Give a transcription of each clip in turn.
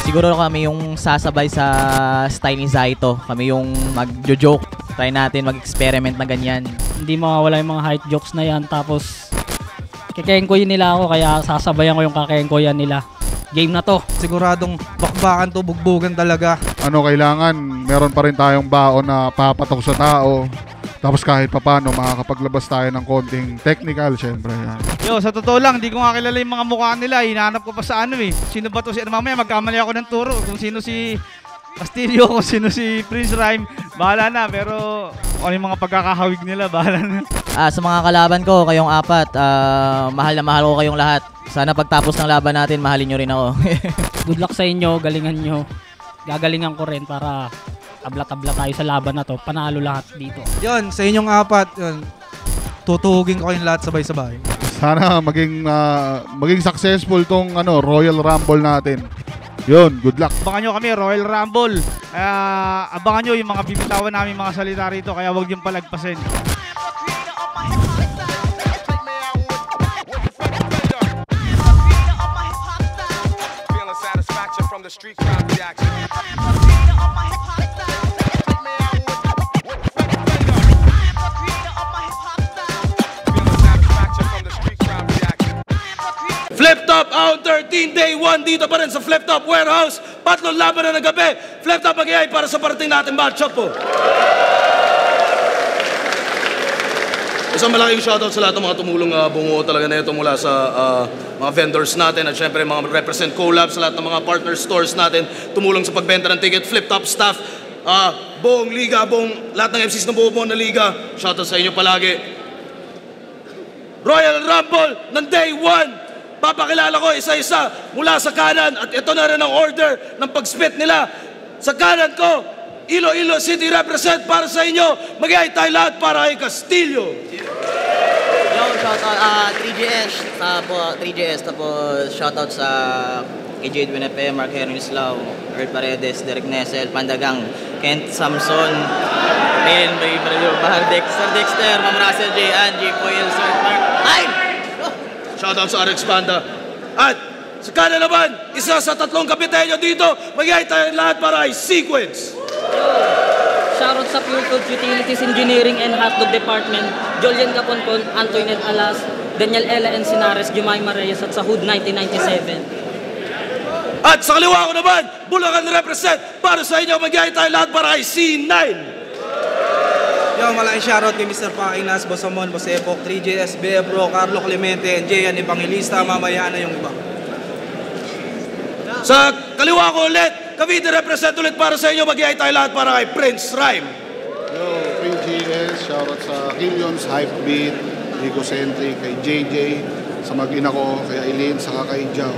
Siguro kami yung sasabay sa style ni Zaito. Kami yung mag-joke. Try natin mag-experiment na ganyan. Hindi mawawala yung mga height jokes na yan. Tapos, kikengkoyin nila ako kaya sasabayan ko yung kakengkoyan nila. Game na to. Siguradong bakbakan to, bugbugan talaga. Kailangan meron pa rin tayong baon na papatok sa tao. Tapos kahit papano, makakapaglabas tayo ng konting technical, syempre yan. Yo, sa totoo lang, hindi ko nga kilala yung mga mukha nila. Hinahanap ko pa sa Sino ba to? Mamaya magkamali ako ng turo. Kung sino si Castillo, kung sino si Prince Rhyme, bahala na. Pero kung ano yung mga pagkakahawig nila, bahala na. Sa mga kalaban ko, kayong apat, mahal na mahal ko kayong lahat. Sana pagtapos ng laban natin, mahalin nyo rin ako. Good luck sa inyo, galingan nyo. Gagalingan ko rin para tabla-tabla tayo sa laban na to. Panalo lahat dito. Yun, sa inyong apat, yun, tutuhugin ko kayong lahat sabay-sabay. Sana maging successful tong Royal Rumble natin. Yun, good luck. Abangan nyo kami, Royal Rumble. Abangan nyo yung mga bibitawan namin mga salita rito, kaya huwag yung palagpasin. Flip Top Out 13 Day 1 dito pa rin sa Flip Top Warehouse. Patlong laban na ng gabi. Flip Top mag-iay para sa parating natin matchup po. Isang malaking shoutout sa lahat ng mga tumulong bumuo talaga na ito mula sa mga vendors natin at syempre mga represent collab sa lahat ng mga partner stores natin tumulong sa pagbenta ng ticket. Flip Top staff, buong liga, lahat ng MCs na buo na liga. Shoutout sa inyo palagi. Royal Rumble ng Day 1. Papakilala ko isa-isa mula sa kanan at ito na rin ang order ng pag-spit nila. Sa kanan ko, Iloilo City represent para sa inyo. Mag-iay tayo lahat para kay Castillo. Yo, shoutout 3GS, tapos shoutout sa kay Jade Winepe, Mark Henry Slaw, Earl Paredes, Derek Nessel, Pandagang, Kent Samson, Raylin Bahar Dexter, Ma'am Russell J. Angie, Poyel, Sir Mark. Shoutout sa RX Panda. At sa kanan naman, isa sa tatlong kapitenyo dito, mag-iay tayo lahat para ay Sequence. Shoutout sa Pure Foods Utilities Engineering and Hotdog Department, Jolian Caponcon, Antoinette Alas, Daniel Ella Encinares, Jumaima Reyes at sa Hood 1997. At sa kaliwa ko naman, Bulacan represent para sa inyo, mag-iay tayo lahat para ay C9. Yo, malaking shoutout kay Mr. Pakinas, Boss Amon, Boss Epok, 3JS, Bebro, Carlo Clemente, and Jayan Evangelista, mamaya na yung iba. Sa kaliwa ko ulit, Cavite represent ulit para sa inyo, mag-iay tayo lahat para kay Prince Rhyme. Yo, 3GS, shoutout sa Killions, Hypebeat, Rico Sentry, kay JJ, sa mag-ina ko, kay Eileen, saka kay Jao.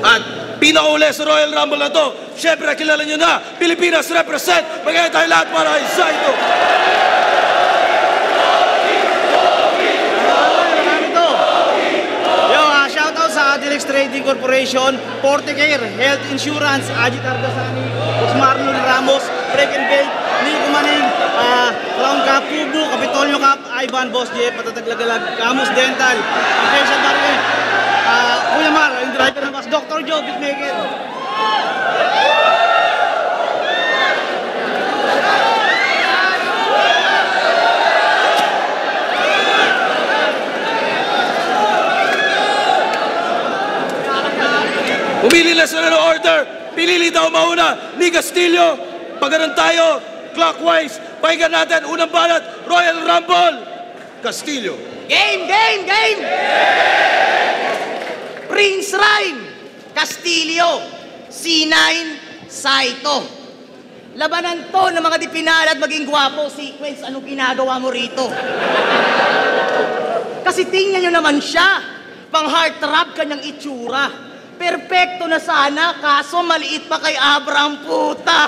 At pinakauli sa Royal Rumble na to, syempre kilala nyo na, Pilipinas represent, mag-iay tayo lahat para kay Zaito. Shoutout sa Adilex Trading Corporation, Porticare, Health Insurance, Ajit Ardasani, Marlon Ramos, Break and Bake, Nico Maning, Crown Cup, Kubo, Capitolio Cup, Ivan, Boss Jeff, Patataglagalag, Camus Dental, Facial Barrier, Kuya Mar, yung driver ng bus, Dr. Joe, Bitmaker. Pumili na sila ng order. Pinili daw mauna ni Castillo. Pag ganun tayo, clockwise, pahingan natin. Unang balat, Royal Rumble. Castillo. Game! Prince Rhyme, Castillo, C9, Zaito. Labanan to ng mga di pinalad maging gwapo. Sequence, anong ginagawa mo rito? Kasi tingnan nyo naman siya. Pang heartthrob kanyang itsura. Perpekto na sana, kaso maliit pa kay Abraham, puta.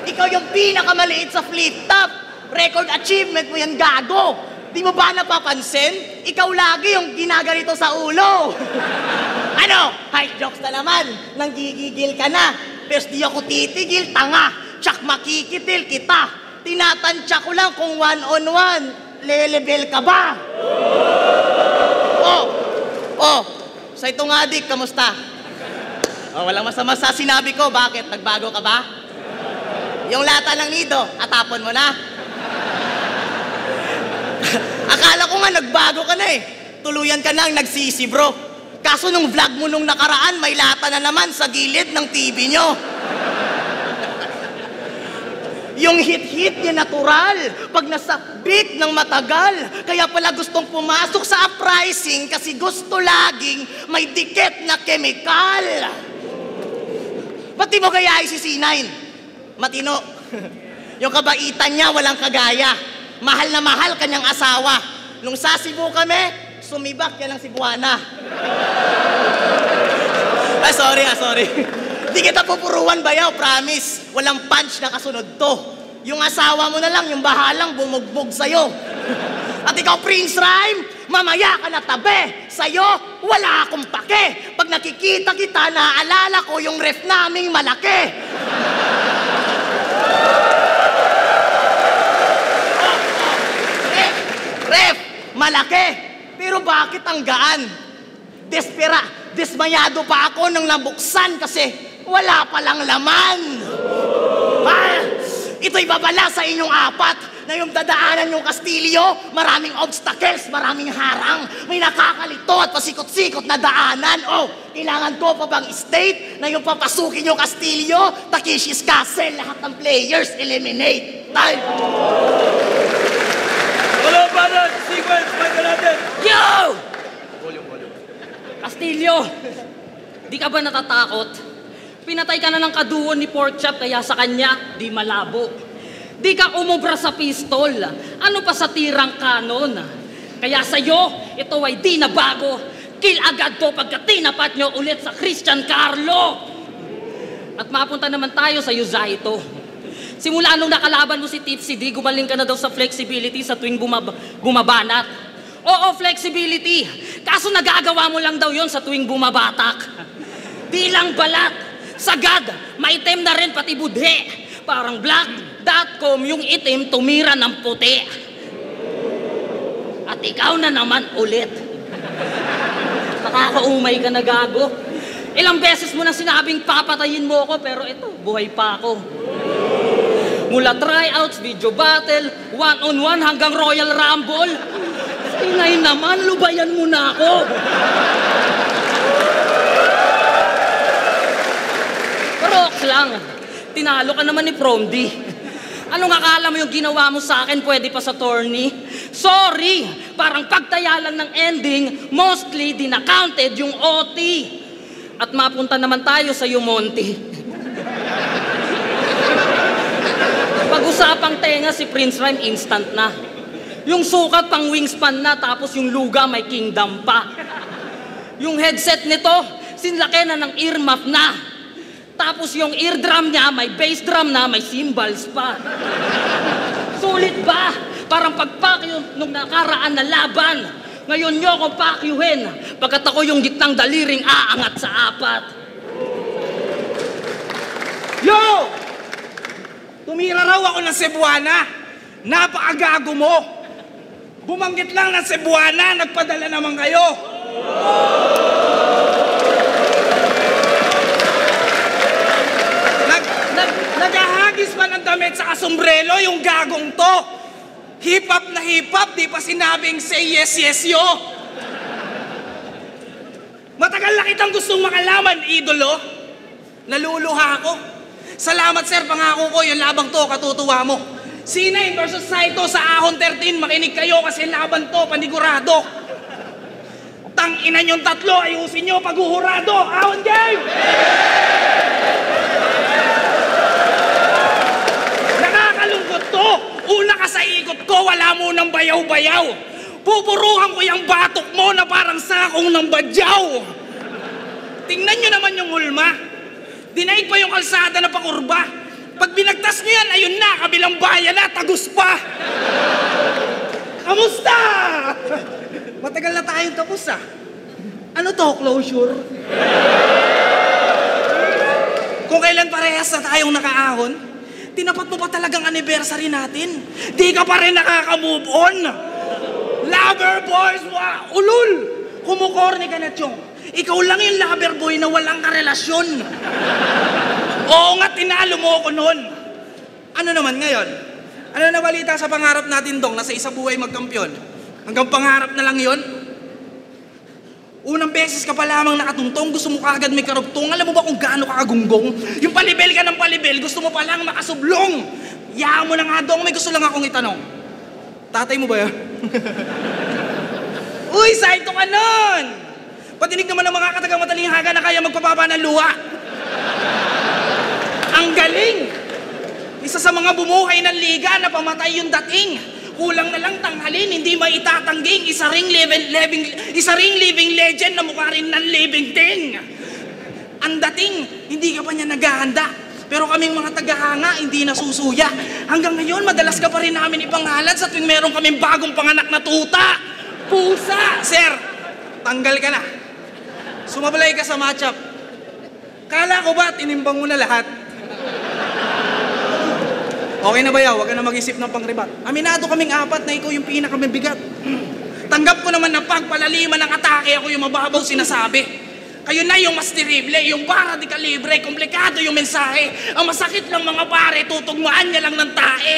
Ikaw yung pinakamaliit sa flip top. Record achievement mo yan, gago. Di mo ba napapansin? Ikaw lagi yung ginaganito sa ulo. Ano? High jokes na naman. Nanggigigil ka na. Pero di ako titigil, tanga. Tsak makikitil kita. Tinatansya ko lang kung one-on-one. Lelevel ka ba? Sa itong adik, kamusta? Walang masama sa sinabi ko. Bakit? Nagbago ka ba? Yung lata ng nido, atapon mo na. Akala ko nga nagbago ka na eh. Tuluyan ka nang nagsisi, bro. Kaso nung vlog mo nung nakaraan, may lata na naman sa gilid ng TV nyo. Yung hit-hit niya natural, pag nasa beat ng matagal. Kaya pala gustong pumasok sa uprising kasi gusto laging may dikit na kemikal. Ba't di mo gayahin si C9? Matino. Yung kabaitan niya walang kagaya. Mahal na mahal kanyang asawa. Nung sa Cebu kami, sumibak yan ang Cebuana. Sorry. Di kita pupuruan bayaw, promise. Walang punch na kasunod to. Yung asawa mo na lang, yung bahalang bumugbog sa'yo. At ikaw, Prince Rhyme, mamaya ka na tabi. Sa'yo, wala akong pake. Pag nakikita kita, naaalala ko yung ref naming malaki. Ref, malaki. Pero bakit ang gaan? Desmayado pa ako nang nabuksan kasi wala palang laman. Ito'y babala sa inyong apat na yung dadaanan yung Kastilyo, maraming obstacles, maraming harang, may nakakalito at pasikot-sikot na daanan. Kailangan ko pa bang state na yung papasukin yung Kastilyo, Takeshi's Castle, lahat ng players, eliminate. Time! Wala pa na! Sequence! Fight na natin! Yo! Castillo, di ka ba natatakot? Pinatay ka na ng kaduon ni Porkchop kaya sa kanya, di malabo. Di ka umubra sa pistol. Ano pa sa tirang kanon? Kaya sa'yo, ito ay di na bago. Kill agad to pagka tinapat nyo ulit sa Christian Carlo. At mapunta naman tayo sa Yuzaito. Simula nung nakalaban mo si Tipsy D, gumaling ka na daw sa flexibility sa tuwing bumabanat. Oo, flexibility. Kaso nagagawa mo lang daw yon sa tuwing bumabatak. Di lang balat, sagad, maitim na rin pati budhe. Parang black.com yung itim tumira ng puti. At ikaw na naman ulit. Nakakaumay ka na, gago. Ilang beses mo na sinabing papatayin mo ako, pero ito, buhay pa ako. Mula tryouts, video battle, one-on-one hanggang Royal Rumble. Ingay naman, lubayan mo na ako. Rocks lang. Tinalo ka naman ni Promdi. Anong akala mo yung ginawa mo sa akin pwede pa sa tourney? Sorry! Parang pagtaya lang ng ending, mostly di na-counted yung OT. At mapunta naman tayo sa Yumonte. Pag-usapang tenga si Prince Rhyme, instant na. Yung sukat pang wingspan na, tapos yung luga may kingdom pa. Yung headset nito, sinlaki na ng earmuff na. Tapos yung eardrum niya, may bass drum na, may cymbals pa. Sulit ba? Parang pagpakyo nung nakaraan na laban. Ngayon nyo akong pakyuhin, pagkat ako yung gitnang daliring aangat sa apat. Yo! Tumira raw ako ng Cebuana. Napakagago mo. Bumanggit lang ng Cebuana, nagpadala naman kayo. Nagahagis pa ng damit sa kasombrelo yung gagong to. Hip-hop na hip-hop, di pa sinabing say yes, yes, yo. Matagal na kitang gustong makalaman, idolo. Naluluha ako. Salamat sir, pangako ko yung labang to, katutuwa mo. C9 versus Saito sa Ahon 13, makinig kayo kasi laban to, panigurado. Tang-ina nyong tatlo, ayusin nyo paghuhurado. Ahon game! Nakakalungkot to. Una ka sa ikot ko, wala mo ng bayaw-bayaw. Pupuruhan ko yung batok mo na parang sakong ng badyaw. Tingnan nyo naman yung hulma. Dinaig pa yung kalsada na pakurba. Pag binagtas nyo yan, ayun na, kabilang bayan na, tagus pa. Kamusta? Matagal na tayong tapos ah. Ano to, closure? Kung kailan parehas na tayong nakaahon, tinapat mo pa talagang anniversary natin. Di ka pa rin nakaka-move on. Lover boys, ulul! Kumukorni ka na, Chong. Ikaw lang yung lover boy na walang karelasyon. Oo nga, tinalo mo ako noon. Ano naman ngayon? Ano na balita sa pangarap natin, Dong, na sa isang buhay magkampiyon? Hanggang pangarap na lang yon? Unang beses ka pa lamang nakatungtong, gusto mo kagad may karugtong. Alam mo ba kung gaano ka kagunggong? Yung palibel ka ng palibel, gusto mo pa lang makasublong. Yaan mo na nga, Dong, may gusto lang akong itanong. Tatay mo ba yan? Uy, saito ka nun! Patinig naman ng mga katagang matalinghaga na kaya magpapaba ng luha. Ang galing! Isa sa mga bumuhay ng liga na pamatay yung dating. Kulang na lang tanghalin, hindi maitatangging. Isa ring living legend na mukha rin ng living thing. Ang dating, hindi ka pa niya naghahanda. Pero kaming mga tagahanga, hindi nasusuya. Hanggang ngayon, madalas ka pa rin namin ipangalan sa tuwing meron kaming bagong panganak na tuta. Pusa! Sir, tanggal ka na. Sumabalay ka sa matchup. Kala ko ba, tinimbang mo na lahat? Okay na ba yaw? Huwag ka na mag-isip ng pangribat. Aminado kaming apat na ikaw yung pinakamabigat. Tanggap ko naman na pagpalaliman ng atake, ako yung mababaw sinasabi. Kayo na yung mas terrible, yung para di kalibre, komplikado yung mensahe. Ang masakit lang mga pare, tutugmaan niya lang ng tae.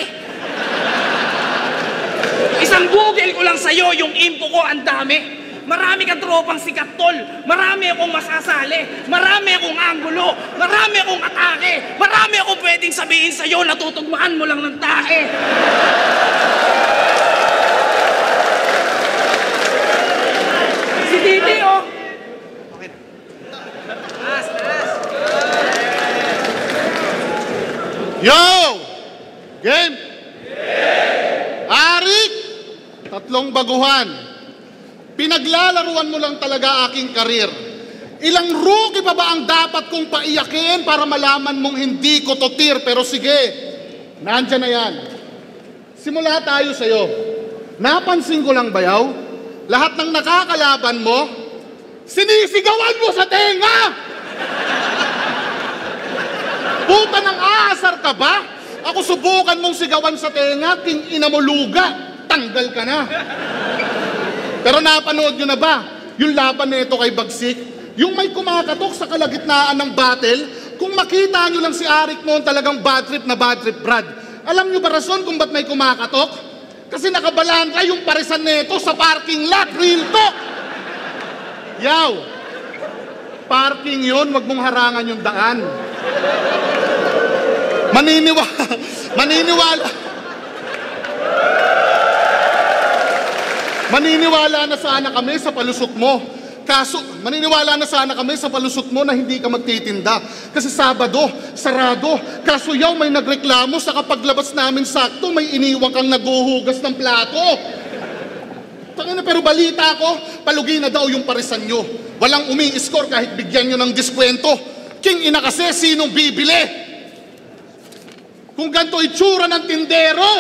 Isang Google ko lang sa'yo, yung info ko ang dami. Marami kang tropang sikat, tol. Marami akong masasali. Marami akong anggulo. Marami akong atake. Marami akong pwedeng sabihin sa'yo na tutugmaan mo lang ng tae. Si Titi, oh. Okay. Yo! Game! Arik! 3 baguhan. Pinaglalaruan mo lang talaga aking karir. Ilang rookie pa ba ang dapat kong paiyakin para malaman mong hindi ko totir? Pero sige, nandyan na yan. Simula tayo sa'yo. Napansin ko lang bayaw, lahat ng nakakalaban mo, sinisigawan mo sa tenga! Puta ng aasar ka ba? Ako subukan mong sigawan sa tenga, king ina mo luga, tanggal ka na. Pero napanood nyo na ba yung laban nito kay Bagsik? Yung may kumakatok sa kalagitnaan ng battle, kung makita nyo lang si Arik noon talagang bad trip Brad. Alam nyo ba rason kung ba't may kumakatok? Kasi nakabalangka yung parisan nito sa parking lot, real talk! Yaw, parking yun, wag mong harangan yung daan. Maniniwala na sana kami sa palusot mo. Maniniwala na sana kami sa palusot mo na hindi ka magtitinda. Kasi Sabado, sarado. Kaso yaw may nagreklamo sa kapaglabas namin sakto, may iniwan kang naguhugas ng plato. Pero balita ko, palugi na daw yung parisan nyo. Walang umi-score kahit bigyan nyo ng diskwento. King ina kasi, sinong bibili? Kung ganito itsura ng tindero.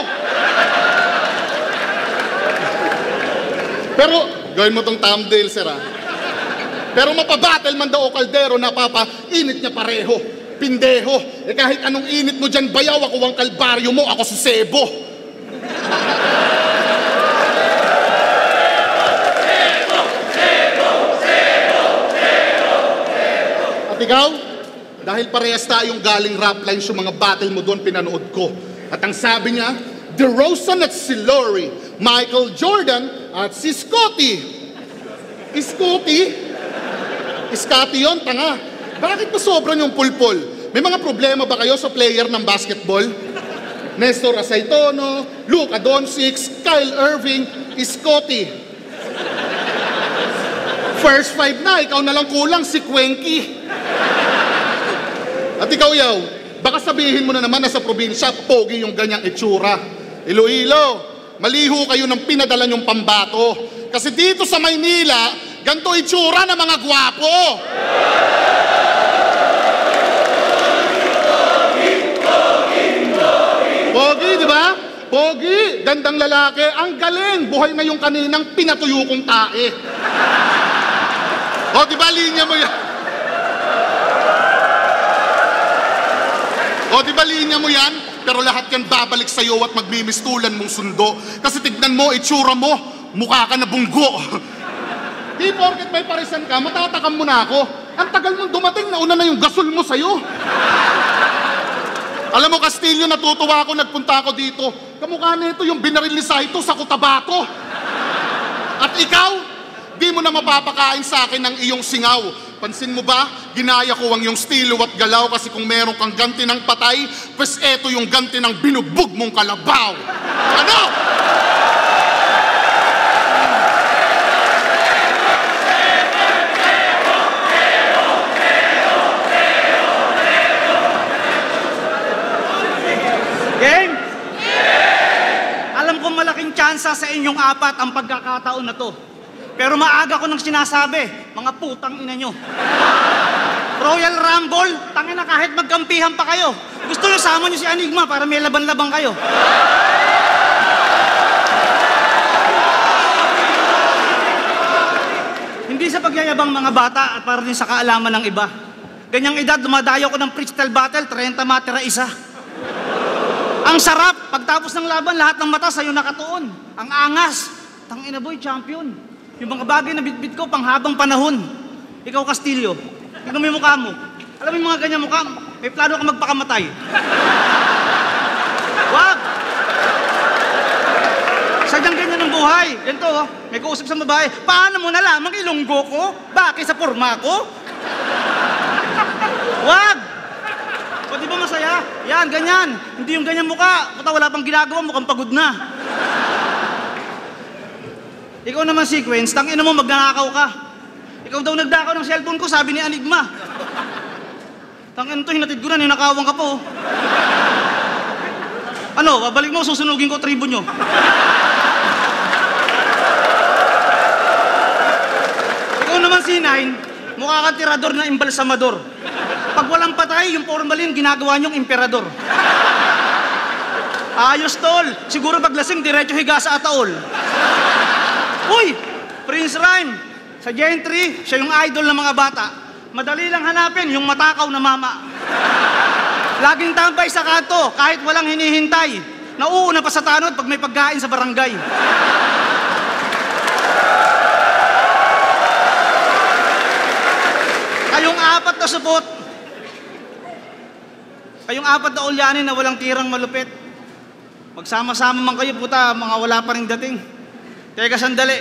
Pero, gawin mo tong thumbnail, sir, ha? Pero mapabattle man daw o kaldero, init niya pareho. Pindeho. Kahit anong init mo dyan, bayaw, ako ang kalbaryo mo, ako si Sebo. At ikaw, dahil parehas tayong galing rap lines yung mga battle mo doon, pinanood ko. At ang sabi niya, DeRozan at si Lowry, Michael Jordan at si Scottie. Scottie yun, tanga. Bakit ba sobrang yung pulpol? May mga problema ba kayo sa player ng basketball? Nestor Asaitono, Luka Doncic, Kyle Irving, Scottie. First 5 na, ikaw na lang kulang, si Kwenki. At ikaw yaw, baka sabihin mo na naman na sa probinsya, pogi yung ganyang itsura. Iloilo, maliho kayo ng pinadala nyong pambato. Kasi dito sa Maynila, ganito itsura ng mga gwapo. Pogi, di ba? Pogi, gandang lalaki, ang galing. Buhay na yung kaninang pinatuyo kong tae. O, di ba linya mo yan? O, di ba linya mo yan? Pero lahat yan babalik sa'yo at magmimistulan mong sundo. Kasi tignan mo, itsura mo, mukha ka na bunggo. Di porket may parisan ka, matatakam mo na ako. Ang tagal mong dumating, nauna na yung gasol mo sa'yo. Alam mo, Castillo, natutuwa ako, nagpunta ako dito. Kamukha nito yung binaril ni Saito sa Cotabato. At ikaw, di mo na mapapakain sa akin ng iyong singaw. Pansin mo ba, ginaya ko ang iyong estilo at galaw kasi kung meron kang ganti ng patay, pues eto yung ganti ng binugbog mong kalabaw. Ano? Game? Alam ko malaking tsansa sa inyong apat ang pagkakataon na to. Pero maaga ko nang sinasabi, mga putang ina nyo. Royal Rumble, tangin na kahit magkampihan pa kayo. Gusto nyo sama nyo si Enigma para may laban-laban kayo. Hindi sa pagyayabang mga bata at para din sa kaalaman ng iba. Ganyang edad, dumadayo ko ng freestyle battle, 30 matira isa. Ang sarap, pagtapos ng laban, lahat ng mata sa'yo nakatuon. Ang angas, tangina boy, champion. Yung mga bagay na bitbit ko panghabang panahon. Ikaw, Castillo, tignan mo yung mukha mo. Alam mo yung mga ganyan mukha, may plano ka magpakamatay. Wag! Sadyang ganyan ang buhay. Ganito, oh, may kausap sa babae. Paano mo nalaman ilonggo ko? Bakit sa porma ko? Wag! O di ba masaya? Yan, ganyan. Hindi yung ganyan mukha. Puta, wala pang ginagawa, mukhang pagod na. Ikaw naman, Sequence, tangina mo, magnanakaw ka. Ikaw daw nagdakaw ng cellphone ko, sabi ni Enigma. Tangina to, hinatid ko na, ninakawang ka po. Ano, babalik mo, susunugin ko tribo nyo. Ikaw naman, C9, mukha kang tirador na imbalsamador. Pag walang patay, yung formalin, ginagawa niyong emperador. Ayos, tol. Siguro paglasing, diretso higa sa ataol. Uy! Prince Rhyme. Sa Gentry, siya yung idol ng mga bata. Madali lang hanapin yung matakaw na mama. Laging tambay sa kanto, kahit walang hinihintay. Nauuna pa sa tanod pag may pagkain sa barangay. Kayong apat na supot. Kayong apat na ulyanin na walang tirang malupit. Magsama-sama man kayo, puta, mga wala pa rin dating. Teka, sandali.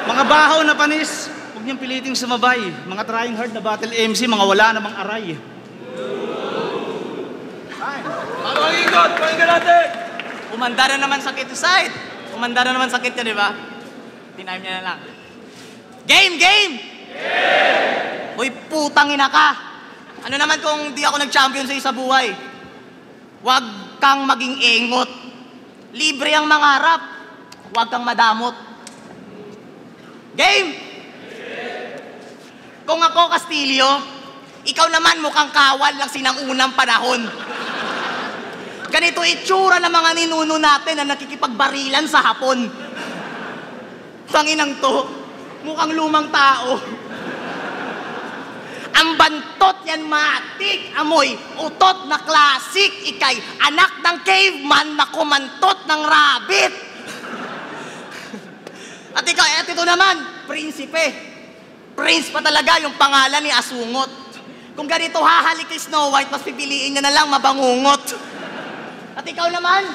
Mga bahaw na panis, huwag niyong piliting sumabay. Mga trying hard na battle MC, mga wala namang aray. Ano ang ikot? Pakinggan natin! Umanda na naman sakit to side. Umanda na naman sakit niya, di ba? Tinime niya na lang. Game! Game! Uy, putang ina ka! Ano naman kung di ako nag-champion sa isa buhay? Huwag kang maging engot. Libre ang mangarap. Huwag kang madamot. Game! Kung ako, Castillo, ikaw naman mukhang kawal lang sinang-unang panahon. Ganito itsura ng mga ninuno natin na nakikipagbarilan sa hapon. Tanginang to, mukhang lumang tao. Ang bantot yan matik, amoy, utot na classic, ikay anak ng caveman na kumantot ng rabbit. At ikaw, ito naman, prinsipe. Prince pa talaga yung pangalan ni Asungot. Kung ganito hahalik kay Snow White, mas pipiliin niya na lang mabangungot. At ikaw naman,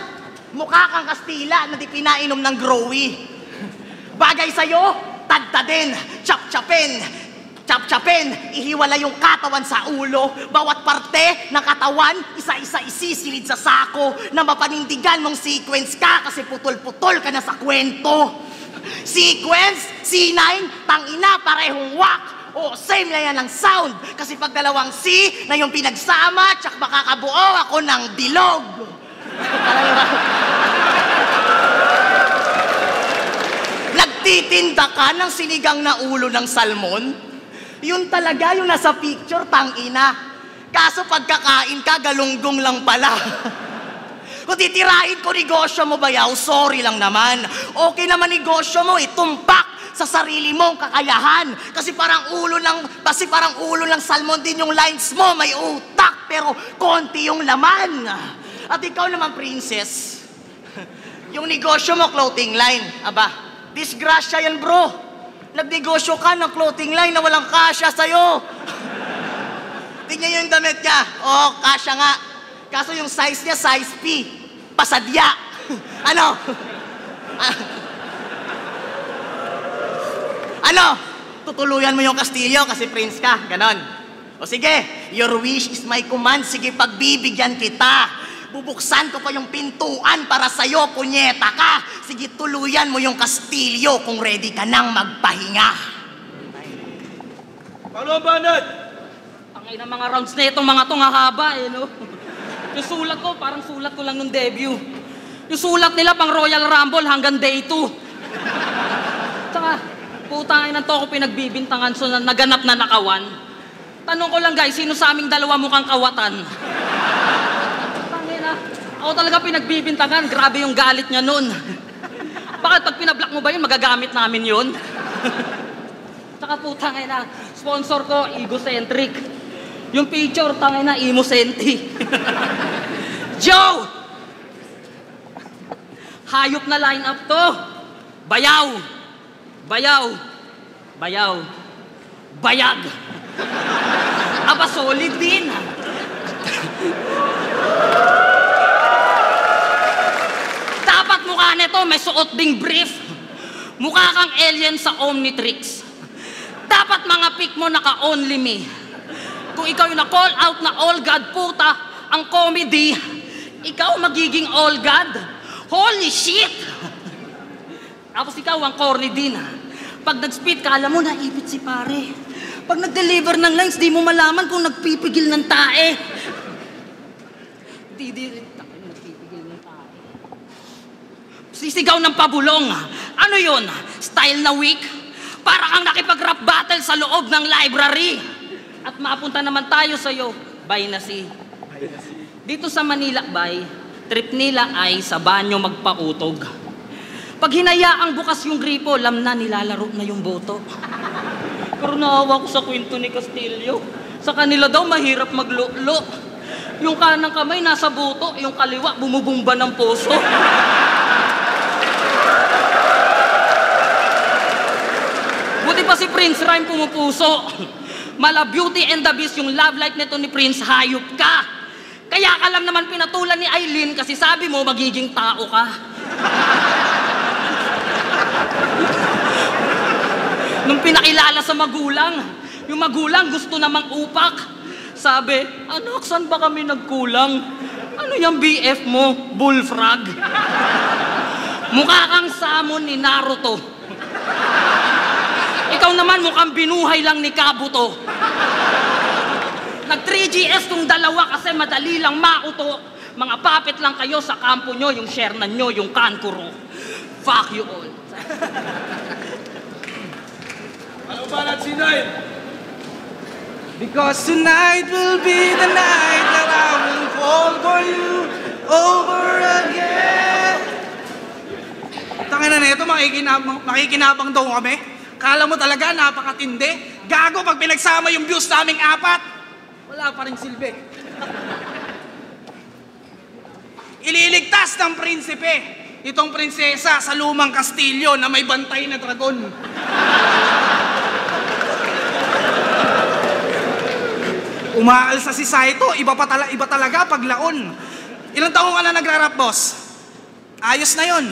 mukha kang Kastila na di pinainom ng Growy. Bagay sa'yo, tadtadin, chap-chapin, chap-chapin, ihiwala yung katawan sa ulo. Bawat parte ng katawan, isa-isa isisilid sa sako na mapanindigan mong sequence ka kasi putol-putol ka na sa kwento. Sequence, C9, tangina, parehong wak. O, same na yan ang sound. Kasi pag dalawang C na yung pinagsama, tsak makakabuo ako ng bilog. Nagtitinda ka ng sinigang na ulo ng salmon? Yun talaga yung nasa picture, tangina. Kaso pagkakain ka, galunggong lang pala. Kung titirahin ko negosyo mo, bayaw, sorry lang naman. Okay naman negosyo mo, itumpak sa sarili mong kakayahan. Kasi parang ulo ng salmon din yung lines mo, may utak, pero konti yung laman. At ikaw naman, princess, yung negosyo mo, clothing line. Aba, Disgrasya yan, bro. Nagnegosyo ka ng clothing line na walang kasya sa'yo. Tingnan yung damit niya. Oo, kasya nga. Kaso yung size niya, size P. Pasadya. Ano? Ano? Tutuluyan mo yung Castillo kasi prince ka. Ganon. O sige, your wish is my command. Sige, pagbibigyan kita. Bubuksan ko pa yung pintuan para sa'yo, punyeta ka. Sige, tuluyan mo yung Castillo kung ready ka nang magpahinga. Paano, Banat? Ang ina mga rounds na itong mga tong hahaba eh, no? Yung sulat ko, parang sulat ko lang nung debut. Yung sulat nila pang Royal Rumble hanggang day 2. Tsaka, putangin na to ako pinagbibintangan so na naganap na nakawan. Tanong ko lang guys, sino sa aming dalawa mukhang kawatan? Tangina, ako talaga pinagbibintangan, grabe yung galit niya nun. Bakit pag pinablock mo ba yun, magagamit namin yun? Tsaka putangin na, sponsor ko, egocentric. Yung picture, tangin na, Imosenti. Joe! Hayop na line-up to. Bayaw. Bayaw. Bayaw. Bayag. Aba, solid din. Dapat mukha nito, may suot ding brief. Mukha kang alien sa Omnitrix. Dapat mga pick mo naka-only me. Kung ikaw yung na-call out na all God, puta, ang comedy, ikaw magiging all God. Holy shit! Tapos ikaw ang corny din. Pag nag-spit ka, alam mo, naipit si pare. Pag nag-deliver ng lines, di mo malaman kung nagpipigil ng tae. Nagpipigil ng tae. Sisigaw ng pabulong. Ano yun? Style na weak? Para kang nakipag-rap battle sa loob ng library. At mapunta naman tayo sa'yo, Bay Nasi. Dito sa Manila, Bay, trip nila ay sa banyo magpautog. Pag hinayaang bukas yung gripo, alam na nilalaro na yung boto. Pero naawa ko sa kwento ni Castillo. Sa kanila daw mahirap maglulo. Yung kanang kamay nasa boto, yung kaliwa bumubumba ng puso. Buti pa si Prince Rhyme pumupuso. Mala Beauty and the Beast yung love life nito ni Prince, hayop ka. Kaya ka lang naman pinatulan ni Aileen kasi sabi mo magiging tao ka. Nung pinakilala sa magulang, yung magulang gusto namang upak. Sabi, anak, saan ba kami nagkulang? Ano yung BF mo? Bullfrog? Mukha kang samon ni Naruto. Ikaw naman mukhang binuhay lang ni Kabuto. Nag-3GS tong dalawa kasi madali lang mauto. Mga puppet lang kayo sa kampo nyo, yung Shernan nyo, yung Kankuro. Fuck you all. Ano ba na't sinay? Because tonight will be the night that I will fall for you over again. Tangina na ito, makikinabang daw kami. Kala mo talaga napakatindi. Gago pag pinagsama yung views naming 4. Wala pa rin silbi. Ililigtas ng prinsipe itong prinsesa sa lumang kastilyo na may bantay na dragon. Umaalsa si Saito, iba talaga pag laon. Ilang taong ka na nagrarap, boss? Ayos na yun.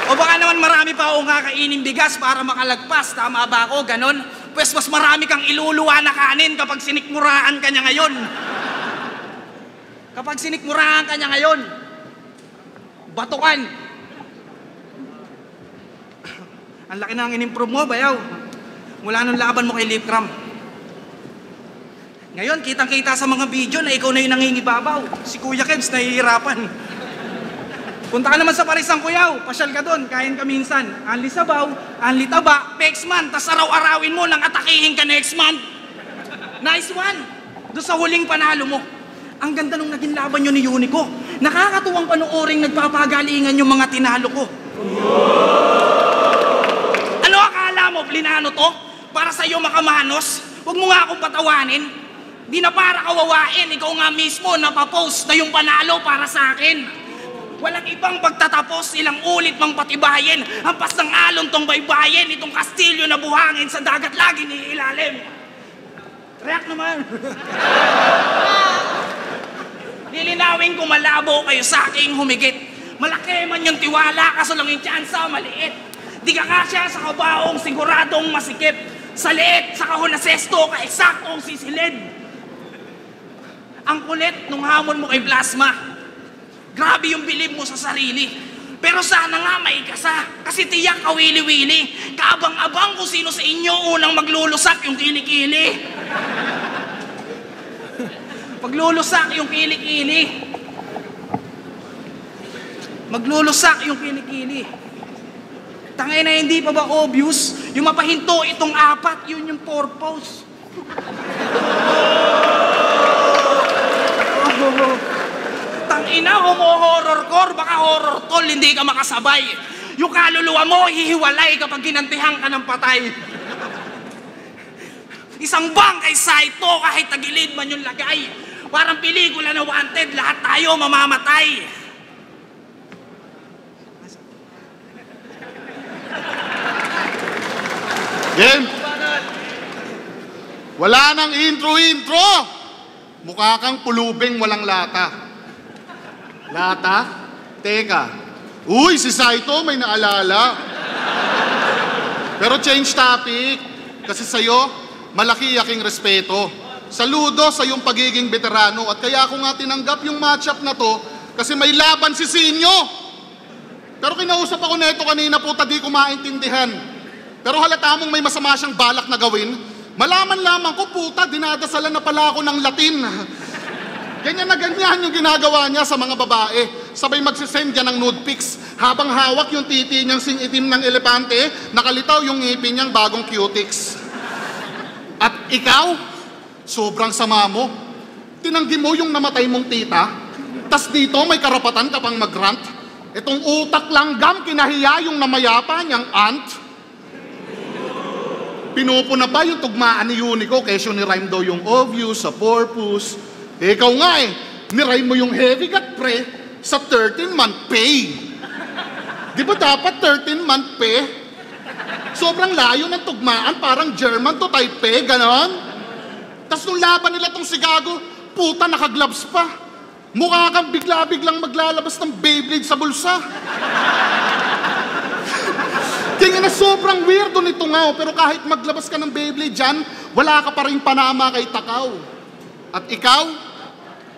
O baka naman marami pa akong kakainin bigas para makalagpas, tama ba ako? Ganon? Pues mas marami kang iluluwa na kanin kapag sinikmuraan ka niya ngayon. Kapag sinikmuraan ka niya ngayon, batukan. Ang laki na ang in-improve mo, bayaw. Mula nung laban mo kay Lip Cram. Ngayon, kitang-kita sa mga video na ikaw na yung nangingibabaw. Si Kuya Kebs nahihirapan. Punta ka naman sa Parisang Kuyaw, pasyal ka doon, kain ka minsan. Anli sabaw, anli taba, next month, tas araw-arawin mo nang atakihin ka next month. Nice one! Doon sa huling panalo mo. Ang ganda nung naging laban nyo ni Unico. Nakakatuwang panooring nagpapagalingan yung mga tinalo ko. Ano akala mo, plinano to? Para sa'yo makamanos? Huwag mo nga akong patawanin. Di na para kawawain, ikaw nga mismo napapost na yung panalo para sa akin. Walang ibang pagtatapos, ilang ulit mang patibayin. Hampas ng alon tong baybayin, itong kastilyo na buhangin sa dagat lagi ni ilalim. React naman. Lilinawin ko malabo kayo sa aking humigit. Malaki man yung tiwala, kaso lang yung tsansa maliit. Di ka kasya sa kabaong siguradong masikip. Sa liit, sa kahon na sesto, ka-eksaktong sisilid. Ang kulit nung hamon mo kay Plasma. Grabe yung bilib mo sa sarili. Pero sana nga maikasa. Kasi tiyak kawili-wili. Kaabang-abang kung sino sa inyo unang maglulusak yung kilikili. Maglulusak yung kilikili. Maglulusak yung kilikili. Tangay na hindi pa ba obvious? Yung mapahinto itong apat, yun yung purpose. Tangina, horror core, baka horror tol, hindi ka makasabay. Yung kaluluwa mo, hihiwalay kapag ginantihan ka ng patay. Isang bangkay Saito, kahit tagilid man yung lagay. Parang pelikula na wanted, lahat tayo mamamatay. Game! Wala nang intro! Mukha kang pulubing walang lata. Lata? Teka. Uy, si Saito may naalala. Pero change topic. Kasi sa'yo, malaki aking respeto. Saludo sa iyong pagiging veterano. At kaya ako nga tinanggap yung matchup na to kasi may laban si Sinyo. Pero kinausap ako na ito kanina, puta, di ko maintindihan. Pero halata mong may masama siyang balak na gawin. Malaman lamang ko, puta, dinadasalan na pala ako ng Latin. Ganyan na ganyan yung ginagawa niya sa mga babae. Sabay magsisend niya ng nude pics. Habang hawak yung titi niyang sing-itim ng elepante, nakalitaw yung ngipin niyang bagong cutics. At ikaw, sobrang sama mo. Tinanggi mo yung namatay mong tita, tas dito may karapatan ka pang mag-rant. Itong utak langgam, kinahiya yung namayapa niyang aunt. Pinupuna pa yung tugmaan ni Unico, kesyo ni-rhyme daw yung obvious sa purpose. Ikaw nga ni-rhyme mo yung heavy gut pre sa 13-month pay. Di ba dapat 13-month pay? Sobrang layo ng tugmaan, parang German to Taipei, ganon. Tapos nung laban nila tong si Gago, puta, naka-gloves pa. Mukha kang bigla-biglang maglalabas ng Beyblade sa bulsa. Kaya na sobrang weirdo nito nga, pero kahit maglabas ka ng Beyblade dyan, wala ka pa rin panama kay Takaw. At ikaw,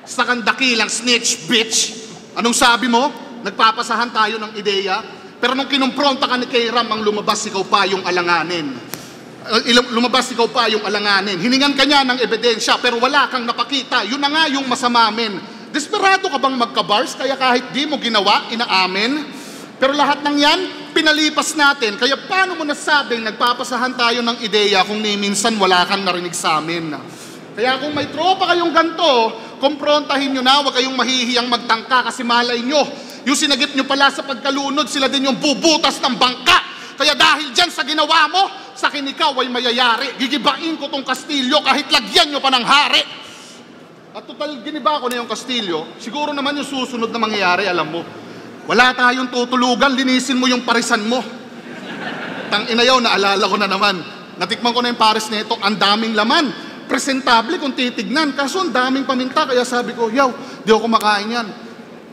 sa kandakilang snitch, bitch. Anong sabi mo? Nagpapasahan tayo ng ideya, pero nung kinumpronta ka ni Kay Ram, ang lumabas ikaw pa yung alanganin. Hiningan ka niya ng ebidensya, pero wala kang napakita. Yun na nga yung masama men. Desperado ka bang magka-bars, kaya kahit di mo ginawa, inaamin? Pero lahat ng yan, pinalipas natin. Kaya paano mo nasabing nagpapasahan tayo ng ideya kung ni minsan wala kang narinig sa amin? Kaya kung may tropa kayong ganito, kumprontahin nyo na, huwag kayong mahihiyang magtangka kasi malay nyo. Yung sinagip nyo pala sa pagkalunod, sila din yung bubutas ng bangka. Kaya dahil dyan sa ginawa mo, sa akin ikaw ay mayayari. Gigibain ko tong kastilyo kahit lagyan nyo pa ng hari. At total, giniba ko na yung kastilyo, siguro naman yung susunod na mangyayari, alam mo. Wala tayong tutulugan, linisin mo yung parisan mo. Tang-inayaw, naalala ko na naman. Natikman ko na yung pares nito, ang daming laman. Presentable kung titignan, kaso ang daming paminta, kaya sabi ko, yaw, di ako kumakain yan.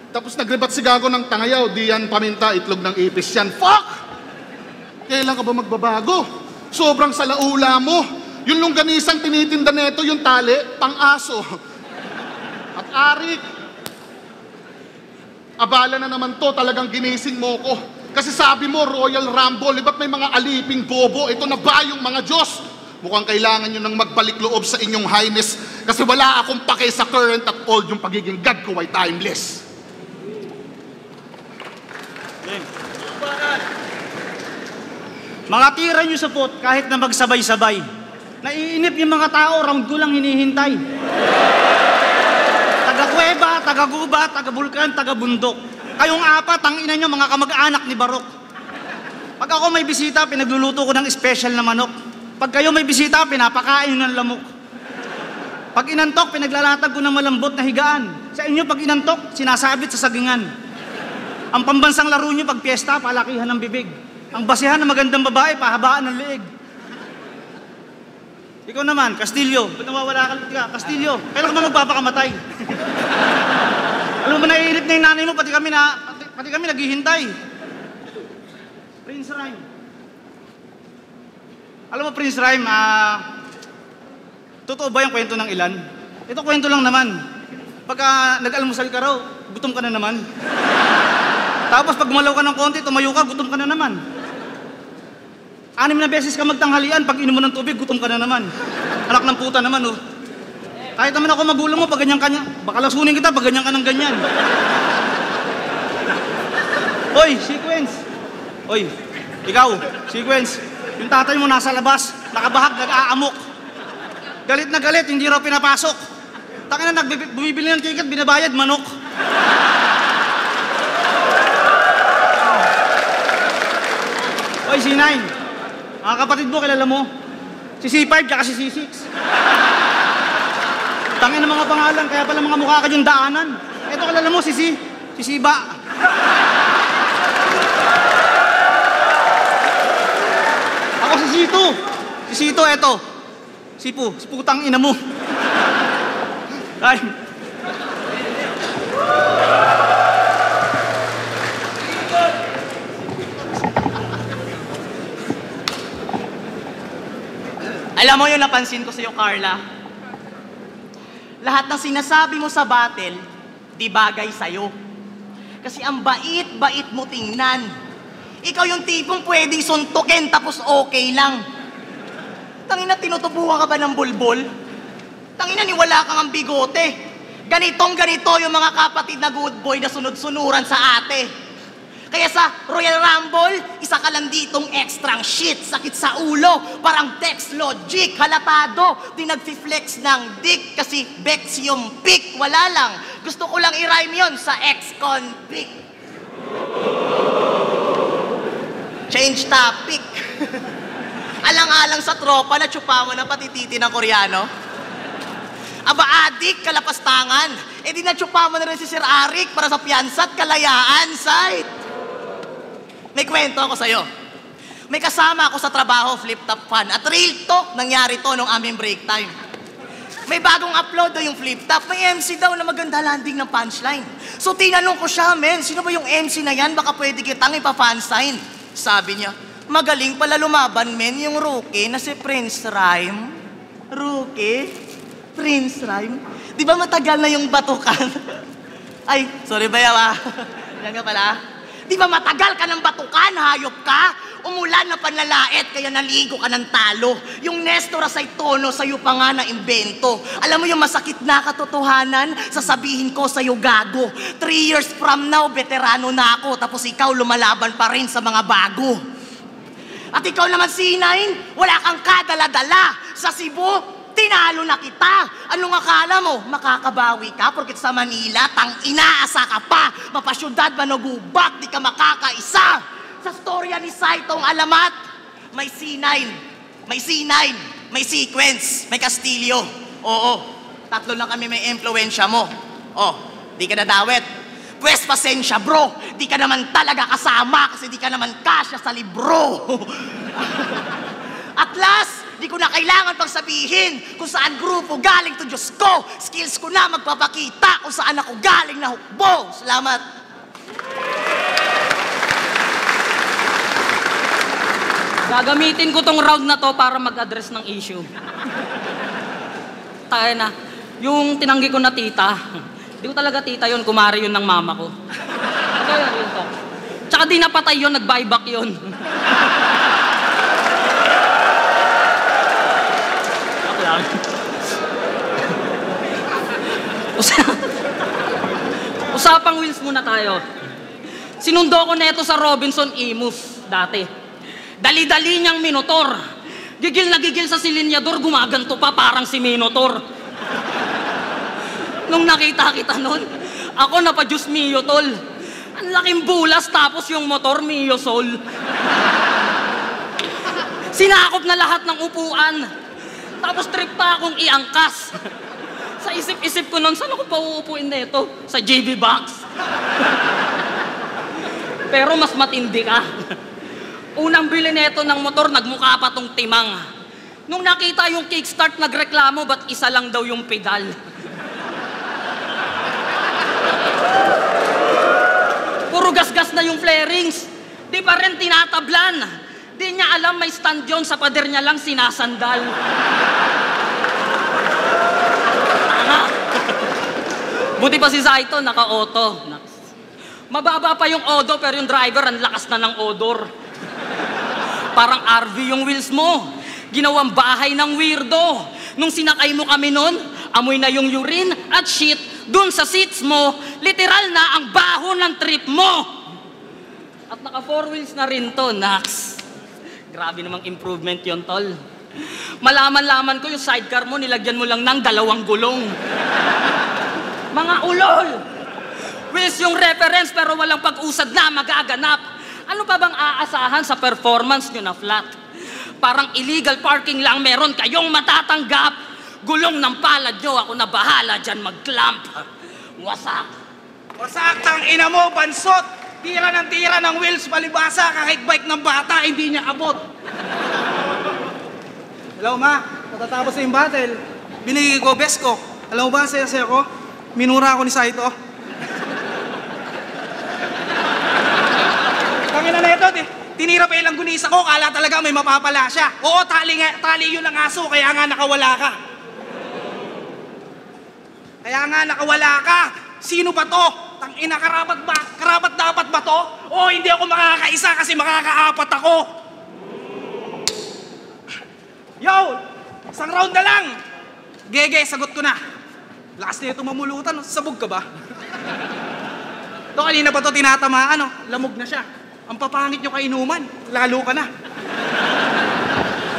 Tapos nagribat si Gago ng tangayaw, di yan paminta, itlog ng ipis yan. Fuck! Kailan ka ba magbabago? Sobrang salaula mo. Yung longganisang tinitinda neto, yung tali, pang-aso. At Arik, abala na naman to, talagang ginising mo ko. Kasi sabi mo, Royal Rumble, ba't may mga aliping bobo? Ito na ba yung mga Diyos? Mukhang kailangan nyo nang magbalik loob sa inyong highness kasi wala akong pake sa current at old, yung pagiging God ko ay timeless. Mga tira nyo sa pot kahit na magsabay-sabay. Naiinip yung mga tao, round ko lang hinihintay. Taga-kuweba, taga-guba, taga-bulkan, taga-bundok. Kayong apat, ang ina nyo, mga kamag-anak ni Barok. Pag ako may bisita, pinagluluto ko ng special na manok. Pag kayo may bisita, pinapakain ng lamok. Pag inantok, pinaglalatag ko ng malambot na higaan. Sa inyo, pag inantok, sinasabit sa sagingan. Ang pambansang laro nyo pag piyesta, palakihan ng bibig. Ang basihan ng magandang babae, pahabaan ng liig. Ikaw naman, Castillo. Ba't nawawala ka? Castillo, kailan ka ba magpapakamatay? Alam mo, naiinip na yung nanay mo, pati kami naghihintay. Prince Rhyme. Alam mo, Prince Rhyme, totoo ba yung kwento ng ilan? Ito kwento lang naman. Pagka nag-almusal ka raw, gutom ka na naman. Tapos pag gumalaw ka ng konti, tumayo ka, gutom ka na naman. 6 na beses ka magtanghalian, pag inom mo ng tubig, gutom ka na naman. Anak ng puta naman, oh. Kahit naman ako magulang mo, pag ganyan ka niya, baka lasunin kita, pag ganyan ka ng ganyan. Oy, Sequence! Oy, ikaw, Sequence, yung tatay mo nasa labas, nakabahag, nag-aamok. Galit na galit, hindi raw pinapasok. Tangina, bumibili ng ticket, binabayad, manok. Oy, C9, mga kapatid mo, kilala mo? Si C5, tsaka si C6. Tangina mga pangalan, kaya pala mga mukha ka yung daanan. Ito kilala mo, si Siba. Ako si Sito. Si Sito, eto. Si putang ina mo. Ay. Alam mo yung napansin ko sa'yo, Carla? Lahat ng sinasabi mo sa battle, di bagay sa'yo. Kasi ang bait-bait mo tingnan. Ikaw yung tipong pwedeng suntukin tapos okay lang. Tangina, tinutubuhan ka ba ng bulbol? Tangina, niwala kang ang bigote. Ganitong-ganito yung mga kapatid na good boy na sunod-sunuran sa ate. Kaya sa Royal Rumble, isa ka lang ditong extrang shit, sakit sa ulo, parang Dex Logic, halatado, di nagfi-flex ng dick kasi Bex yung pick, wala lang. Gusto ko lang i-rhyme yun sa ex-convict. Change topic. Alang-alang sa tropa na tsupa mo na pati titi ng Koreano. Aba, adik, kalapastangan. Eh di na-tsupa mo na rin si Sir Arik para sa piyansa at kalayaan, site. May kwento ako sa'yo. May kasama ako sa trabaho, flip-top fan. At real talk, nangyari to nung aming break time. May bagong upload daw yung flip-top. May MC daw na maganda landing ng punchline. So tinanong ko siya, men, sino ba yung MC na yan? Baka pwede kitang ipa-fansign. Sabi niya, magaling pala lumaban, men, yung rookie na si Prince Rhyme. Rookie? Prince Rhyme? Di ba matagal na yung batukan? Ay, sorry ba yawa? Yan nga pala. Di ba matagal ka ng batukan, hayop ka? Umulan na panlalait, kaya naligo ka ng talo. Yung Nestor sa tono, sa'yo pa nga na imbento. Alam mo yung masakit na katotohanan? Sasabihin ko sa'yo, gago. 3 years from now, veterano na ako, tapos ikaw lumalaban pa rin sa mga bago. At ikaw naman, C9, wala kang kadala-dala. Sa Cebu, tinalo na kita. Anong akala mo? Makakabawi ka porket sa Manila, tang-inaasa ka pa. Mapasyudad, manugubak, di ka makakaisa. Sa storya ni Saitong alamat, may C9, may Sequence, may Castillo. Oo, 3 lang kami may impluensya mo. Oh, di ka nadawet. Pwes pasensya, bro. Di ka naman talaga kasama kasi di ka naman kasya sa libro. At last, di ko na kailangan pang sabihin kung saan grupo galing to Diyos ko. Skills ko na magpapakita kung saan ako galing na hukbo. Salamat. Gagamitin ko tong round na to para mag-address ng issue. Tayo na, yung tinanggi ko na tita, di ko talaga tita yun, kumari yun ng mama ko. Ito yun to. Tsaka di napatay yun, nag-buyback yun. Usapang wheels muna tayo. Sinundo ko neto sa Robinson Imus dati. Dali-dali niyang minotor. Gigil na gigil sa silinyador, gumaganto pa parang si Minotor. Nung nakita kita nun, ako napa-Diyos mio, tol. Ang laking bulas tapos yung motor mio, sol. Sinakop na lahat ng upuan. Tapos trip pa akong iangkas. Sa isip-isip ko nun, saan ako pa uupuin na ito? Sa JB Box. Pero mas matindi ka. Unang bili nito ng motor, nagmukha pa tong timang. Nung nakita yung kickstart, nagreklamo, ba't isa lang daw yung pedal? Puro gas-gas na yung flarings. Di pa rin tinatablan. Di niya alam may stand yun, sa pader niya lang sinasandal. Buti pa si Saito, naka-auto. Mababa pa yung odo, pero yung driver, ang lakas na ng odor. Parang RV yung wheels mo. Ginawang bahay ng weirdo. Nung sinakay mo kami nun, amoy na yung urine at shit dun sa seats mo. Literal na ang baho ng trip mo. At naka 4 wheels na rin to, Nax. Grabe namang improvement yon, tol. Malaman-laman ko yung sidecar mo, nilagyan mo lang ng 2 gulong. Mga ulol! Wheels yung reference pero walang pag-usad na magaganap. Ano pa bang aasahan sa performance nyo na flat? Parang illegal parking lang meron kayong matatanggap. Gulong ng palad nyo, ako na bahala dyan mag-clamp. Wasak. Wasak tang ina mo, bansot! Tira ng wheels, palibasa, kahit bike ng bata, hindi niya abot. Hello, ma. Matatapos na yung battle. Binigay ko, best ko. Alam mo ba, saya-saya ko? Minura ako ni Saito. Tangina na ito, tinira pa ilang gunisa ko, kala talaga may mapapala siya. Oo, tali yun ang aso, kaya nga nakawala ka. Sino ba to? Tangina, karapat dapat ba to? Oo, hindi ako makakaisa kasi makakaapat ako. Yo! Isang round na lang! Gege, sagot ko na. Lakas na ito mamulutan, sabog ka ba? Ito kanina pa ito tinatamaan, lamog na siya. Ang papangit nyo kainuman, lalo ka na.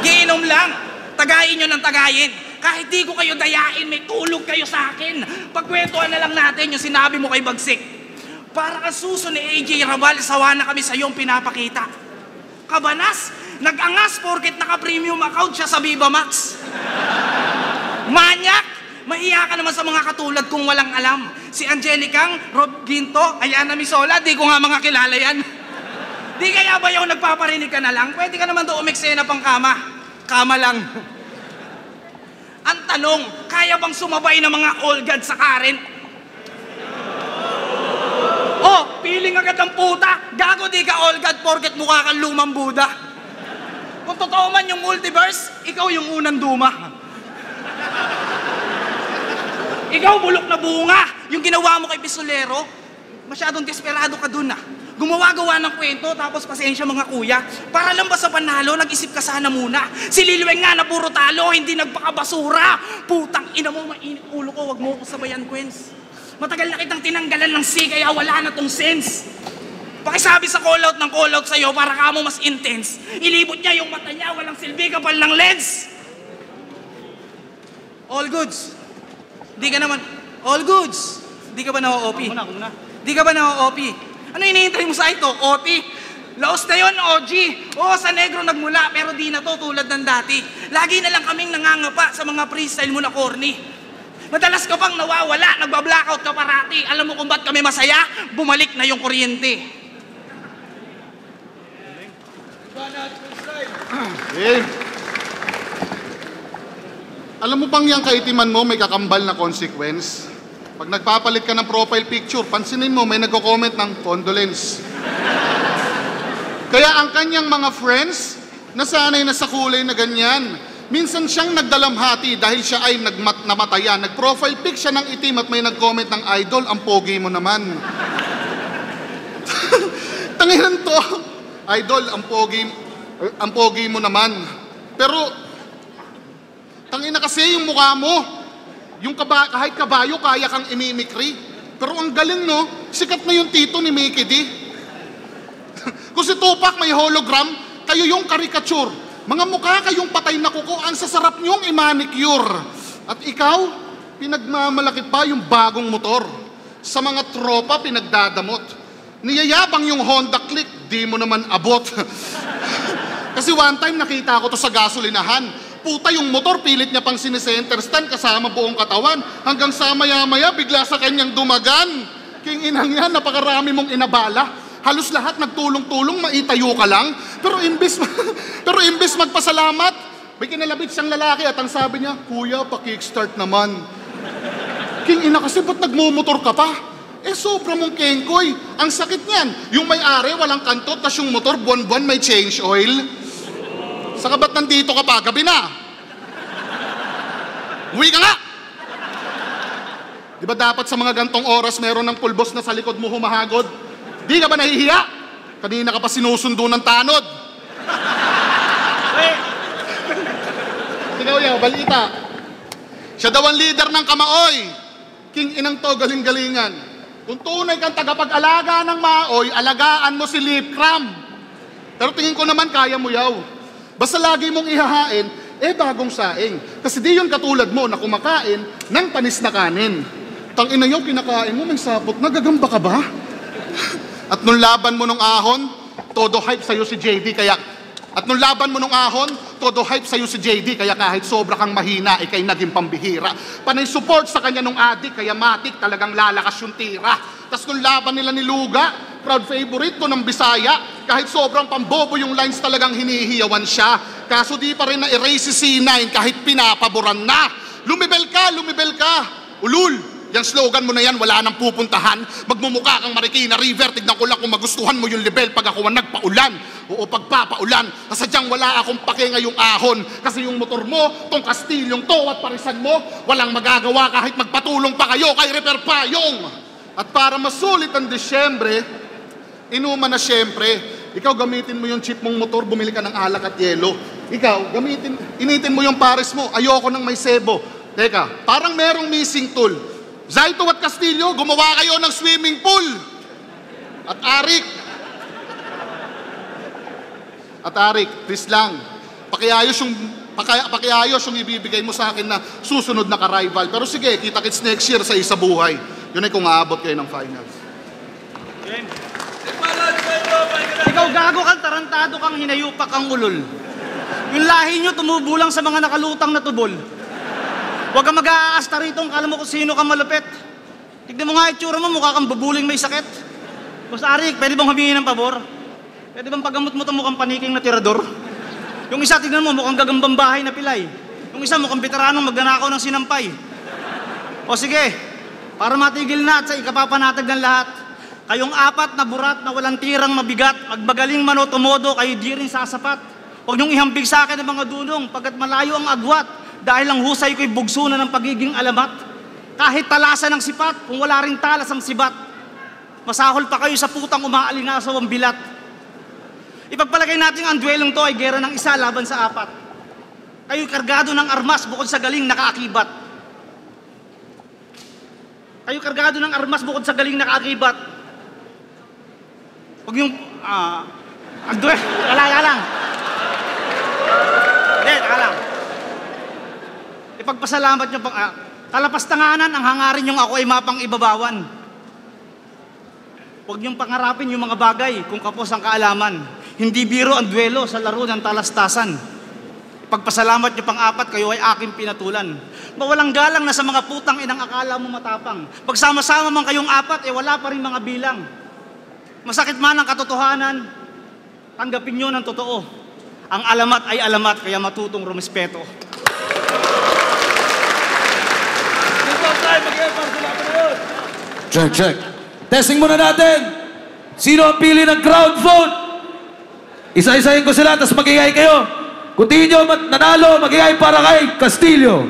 Giinom lang, tagayin nyo ng tagayin. Kahit di ko kayo dayain, may tulog kayo sa akin. Pagkwentuhan na lang natin yung sinabi mo kay Bagsik. Para ka suso ni AJ Rabal, sawa na kami sa iyong pinapakita. Kabanas, nag-angas porket naka-premium account siya sa Viva Max. Manyak! Mahiya ka naman sa mga katulad kung walang alam. Si Angelicang, Rob Ginto, Ayana Misola, di ko nga mga kilala yan. Di kaya ba yung nagpaparinig ka na lang? Pwede ka naman doon umeksena pang kama. Kama lang. Ang tanong, kaya bang sumabay ng mga all god sa Karen? Oh, piling agad ang puta. Gago di ka all god porket mukha kang lumang Buddha. Kung totoo man yung multiverse, ikaw yung unang duma. Ikaw, bulok na bunga. Yung ginawa mo kay Pistolero, masyadong desperado ka dun Gumawa-gawa ng kwento, tapos pasensya mga kuya. Para lang ba sa panalo, nag-isip ka sana muna. Si Lilweng nga na puro talo, hindi nagpakabasura. Putang ina mo, mainit ulo ko, wag mo ko sabayan, Quens. Matagal na kitang tinanggalan ng C, kaya wala na tong sense. Pakisabi sa call-out ng call-out sa'yo para ka mo mas intense. Ilibot niya yung mata niya, walang silbi, kapal ng lens. All goods. Di ka naman, all goods. Di ka ba na-OP? Di ka ba na-OP? Ano hinihintay mo sa ito? OP? Laos na yun, OG. Oo, sa negro nagmula, pero di na to tulad ng dati. Lagi na lang kaming nangangapa sa mga freestyle mo na corny. Madalas ka pang nawawala, nagba-blackout ka parati. Alam mo kung ba't kami masaya? Bumalik na yung kuryente. Alam mo bang yung kaitiman mo may kakambal na consequence? Pag nagpapalit ka ng profile picture, pansinin mo may nagko-comment ng condolence. Kaya ang kanyang mga friends, nasanay na sa kulay na ganyan. Minsan siyang nagdalamhati dahil siya ay namatayan. Nag-profile pic siya ng itim at may nag-comment ng idol, ang pogi mo naman. Tanginan to, idol, ang pogi mo naman. Pero, tangina kasi yung mukha mo. Yung kahit kabayo, kaya kang imimikri. Pero ang galing, no? Sikat na yung tito ni Mickey D. Kung si Tupac may hologram, kayo yung caricature. Mga mukha kayong patay na kuko, ang sasarap niyong i-manicure. At ikaw, pinagmamalaki pa yung bagong motor. Sa mga tropa, pinagdadamot. Niyayabang yung Honda Click, di mo naman abot. Kasi one time nakita ko to sa gasolinahan. Puta, yung motor, pilit niya pang sinisenter stand kasama buong katawan. Hanggang sa maya-maya, bigla sa kanyang dumagan. King inang yan, napakarami mong inabala. Halos lahat nagtulong-tulong, maitayo ka lang. Pero imbis magpasalamat, may kinalabit siyang lalaki at ang sabi niya, Kuya, pa-kickstart naman. King ina kasi, ba't nagmumotor ka pa? Sobra mong kengkoy. Ang sakit niyan. Yung may-ari, walang kantot, tas yung motor, buwan-buwan may change oil. Saka ba't nandito ka pa? Gabi na. Uwi ka nga! Di ba dapat sa mga gantong oras meron ng pulbos na sa likod mo humahagod? Di ka ba nahihiya? Kanina ka pa sinusundo ng tanod. Ikaw yaw, balita. Siya daw ang leader ng Kamaoy. King inang to, galing-galingan. Kung tunay kang tagapag-alaga ng Maoy, alagaan mo si Lip Cram. Pero tingin ko naman kaya mo yaw. Basta lagi mong ihahain, bagong saing. Kasi di yun katulad mo na kumakain ng panis na kanin. Tangina yaw, kinakain mo, may sapot na, gagamba ka ba? At nung laban mo nung ahon, todo hype sa'yo si JD, kaya... At nung laban mo nung ahon, todo hype sa'yo si JD, kaya kahit sobra kang mahina, ikay naging pambihira. Panay support sa kanya nung adik, kaya matik talagang lalakas yung tira. Tas nung laban nila ni Luga, proud favorite ko ng Bisaya, kahit sobrang pambobo yung lines talagang hinihiyawan siya. Kaso di pa rin na-erase si C9 kahit pinapaboran na. Lumibel ka, ulul. Yung slogan mo na yan, wala nang pupuntahan. Magmumukha kang Marikina River, tignan ko lang kung magustuhan mo yung level pag ako ang nagpaulan. Oo, pagpapaulan. Kasadyang wala akong pake ngayong ahon. Kasi yung motor mo, tong kastilyong to at parisan mo, walang magagawa kahit magpatulong pa kayo kay Repair Payong. At para masulit ang Disyembre, inuman na syempre, ikaw gamitin mo yung chip mong motor, bumili ka ng alak at yelo. Ikaw, initin mo yung pares mo, ayoko nang may sebo. Teka, parang merong missing tool. Zaito at Castillo, gumawa kayo ng swimming pool. At Arik, please lang, pakiayos yung ibibigay mo sa akin na susunod na ka-rival. Pero sige, kita-kits next year sa isa buhay. Yun ay kung aabot kayo ng finals. Ikaw gago kang tarantado kang hinayupak kang ulol. Yung lahi nyo tumubulang sa mga nakalutang na tubol. Huwag kang mag-aasta rito, kala mo kung sino kang malupit. Tignan mo nga itsura mo, mukha kang babuling may sakit. Boss Arik, pwede bang humingi ng pabor? Pwede bang paggamot mo ito mukhang paniking na tirador? Yung isa, tignan mo, mukhang gagambang bahay na pilay. Yung isa, mukhang veteranong magnanakaw ng sinampay. O sige, para matigil na at sa ikapapanatag ng lahat, kayong apat na burat na walang tirang mabigat, magbagaling manotomodo, kayo di rin sasapat. Huwag niyong ihambig sa akin ng mga dunong, pagkat malayo ang agwat. Dahil ang husay ko'y bugso na ng pagiging alamat. Kahit talasan ng sipat, kung wala ring talas ang sibat, masahol pa kayo sa putang umaalingasaw ang bilat. Ipagpalagay natin ang duelong to ay gera ng isa laban sa apat. Kayo'y kargado ng armas bukod sa galing nakaakibat. Kayo'y kargado ng armas bukod sa galing nakaakibat. Huwag yung... ang duel... Kala lang. Kala. Ipagpasalamat nyo pang... kalapastanganan ang hangarin yung ako ay mapang ibabawan. Huwag niyong pangarapin yung mga bagay kung kapos ang kaalaman. Hindi biro ang duelo sa laro ng talastasan. Ipagpasalamat nyo pang apat, kayo ay aking pinatulan. Mawalang galang na sa mga putang inang akala mo matapang. Pagsama-sama man kayong apat, wala pa rin mga bilang. Masakit man ang katotohanan, tanggapin nyo ng totoo. Ang alamat ay alamat, kaya matutong rumespeto. Check. Testing muna natin. Sino ang pili ng crowd vote? Isa-isahin ko sila, tapos mag-iay kayo. Kung di nyo nanalo, mag-iay para kay Castillo.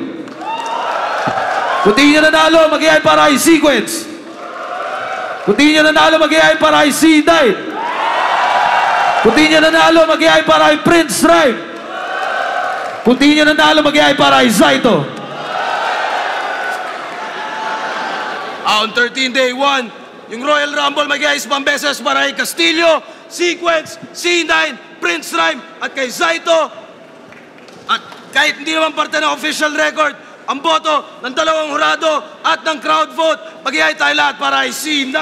Kung di nyo nanalo, mag-iay para kay Sequence. Kung di nyo nanalo, mag-iay para kay C9. Kung di nyo nanalo, mag-iay para kay Prince Rhyme. Kung di nyo nanalo, mag-iay para kay Zaito. On 13 day 1, yung Royal Rumble mag-iayos pang beses para kay Castillo, Sequence, C9, Prince Rhyme at kay Zaito. At kahit hindi naman parte ng official record, ang boto ng dalawang hurado at ng crowd vote, mag-iayos tayo lahat para kay C9.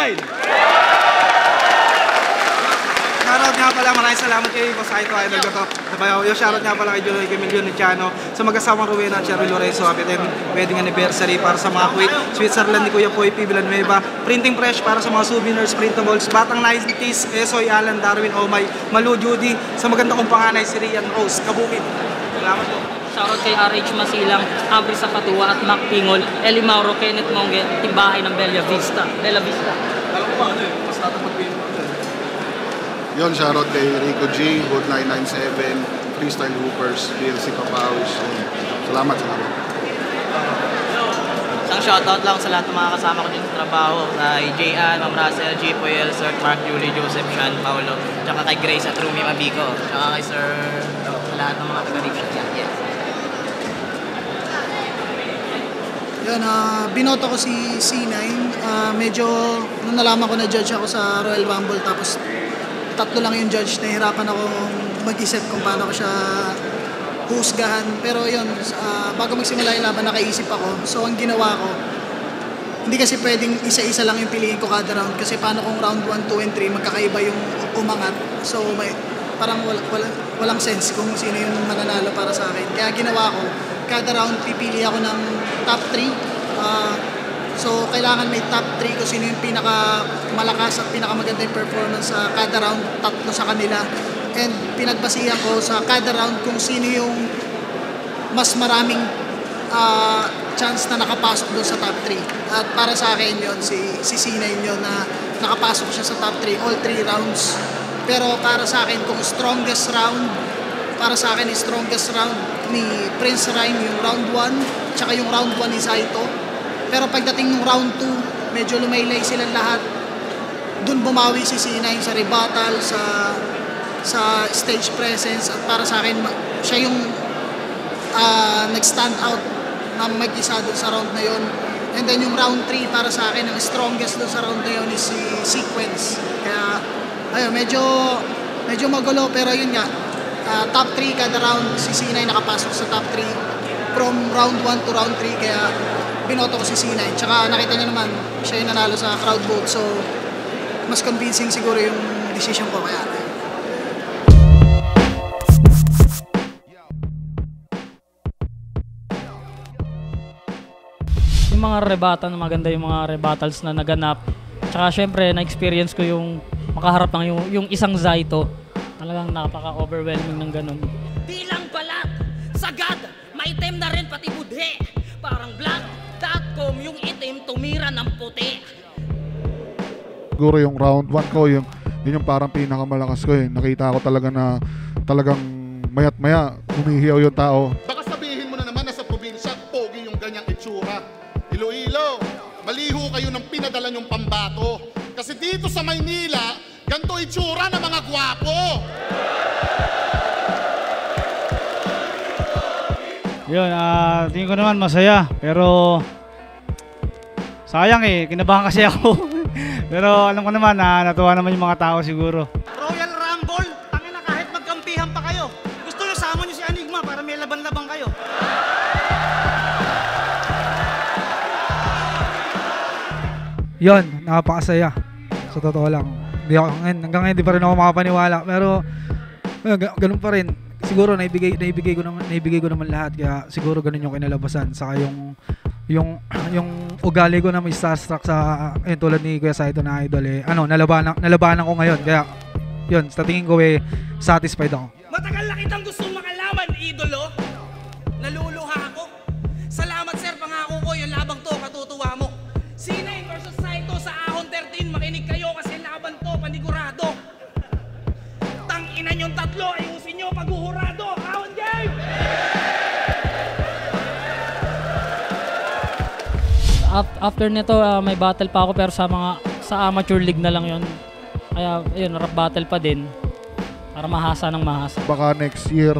shoutout nga pala, maraming salamat kay Boss Aito Idol ko to. Yung shoutout nga pala kay Joey Camilio Niciano, sa mag-asawang Rowena at Cherry Lorenzo, happy 10 wedding anniversary para sa mga Kuwait, Switzerland ni Kuya Poy P. Villanueva, Printing Fresh para sa mga souvenirs, printables, Batang 90s, Esoy, Alan, Darwin, Omay, Malu, Judy, sa maganda kong panganay si Rian Rose, Kabukid. Salamat po. Shoutout kay RH Masilang, Abri Sapatua at Mac Pingol, Eli Mauro, Kenneth Monge, Timbahay ng Bella Vista. Alam ko ba ano eh, mas tatapag-pin. Yon, shoutout kay Rico G, Boat 997, Freestyle Hoopers, DLC Papaus. Salamat. Isang shoutout lang sa lahat ng mga kasama ko dito sa trabaho. Kay J.An, Ma'am Russell, G. Poyel, Sir Mark, Julie, Joseph, Sean, Paulo. Tsaka kay Grace at Rumi Mabico. Tsaka kay Sir, sa lahat ng mga taga-ripshot. Yes. Yan, binoto ko si C9. Medyo, nung nalaman ko na judge ako sa Royal Rumble, tapos tatlo lang yung judge, nahihirapan ako mag-isip kung paano ko siya husgahan. Pero yun, bago magsimula yung laban, nakaisip ako. So, ang ginawa ko, hindi kasi pwedeng isa-isa lang yung piliin ko kada round. Kasi paano kung round 1, 2, and 3, magkakaiba yung umangat. So, parang walang sense kung sino yung mananalo para sa akin. Kaya ginawa ko, kada round pipili ako ng top 3. So, kailangan may top 3 kung sino yung pinakamalakas at pinakamaganda yung performance sa kada round, tatlo sa kanila. And pinagbasihan ko sa kada round kung sino yung mas maraming chance na nakapasok doon sa top 3. At para sa akin yun, si C9 yun na nakapasok siya sa top 3, all 3 rounds. Pero para sa akin, kung strongest round, para sa akin, strongest round ni Prince Rhyme, yung round 1, tsaka yung round 1 ni Saito. Pero pagdating ng round 2, medyo lumaylay silang lahat. Doon bumawi si C9 sa rebuttal, sa stage presence. At para sa akin, siya yung nag-stand out na mag-isa doon sa round na yon. And then yung round 3, para sa akin, ang strongest doon sa round na yon is si Sequence. Kaya, ayun, medyo magulo, pero yun nga, top 3 kada round, si C9 nakapasok sa top 3 from round 1 to round 3, kaya binoto ko si C9. Tsaka nakita niyo naman, siya yung nanalo sa crowd vote, so mas convincing siguro yung decision ko, kaya yung mga rebatan, maganda yung mga rebuttals na naganap. Tsaka syempre, na-experience ko yung makaharap ng yung isang Zaito. Talagang napaka-overwhelming ng ganun. Di lang balat, sagad, maitim na rin pati budhe. Parang black.com yung itim tumira ng puti. Siguro yung round 1 ko, yun yung parang pinakamalakas ko eh. Nakita ko talaga na talagang mayat maya humihiyaw yung tao. Baka sabihin mo na naman na sa probinsya, pogi yung ganyang itsura. Iloilo, maliho kayo ng pinadala nyong pambato. Kasi dito sa Maynila, ganito itsura ng mga gwapo. Yun, tingin ko naman masaya. Pero sayang eh, kinabahan kasi ako. Pero alam ko naman na natuwa naman yung mga tao siguro. Royal Rumble, tangin na kahit magkampihan pa kayo. Gusto nyo sama nyo si Enigma para may laban-laban kayo. Yon, napakasaya. Sa totoo lang. Hanggang ngayon di pa rin ako makapaniwala. Pero ganun pa rin. Siguro naibigay ko naman lahat. Kaya siguro ganun yung kinalabasan. Saka yung ugali ko na may starstruck sa tulad ni Kuya Saito na idol eh. Nalabanan ko ngayon. Kaya yun, sa tingin ko eh satisfied ako. Matagal na kitang gustong makalaman, idolo. Naluluha ako. Salamat sir, pangako ko yung labang to, katutuwa mo. C9 versus Saito sa Ahon 13, makinig kayo kasi laban to, panigurado. Tanginan yung tatlo, ayusin nyo paghuhurado. Ahon game! After nito, may battle pa ako pero sa amateur league na lang yon. Kaya yun, rap battle pa din para mahasa ng mahasa. Baka next year,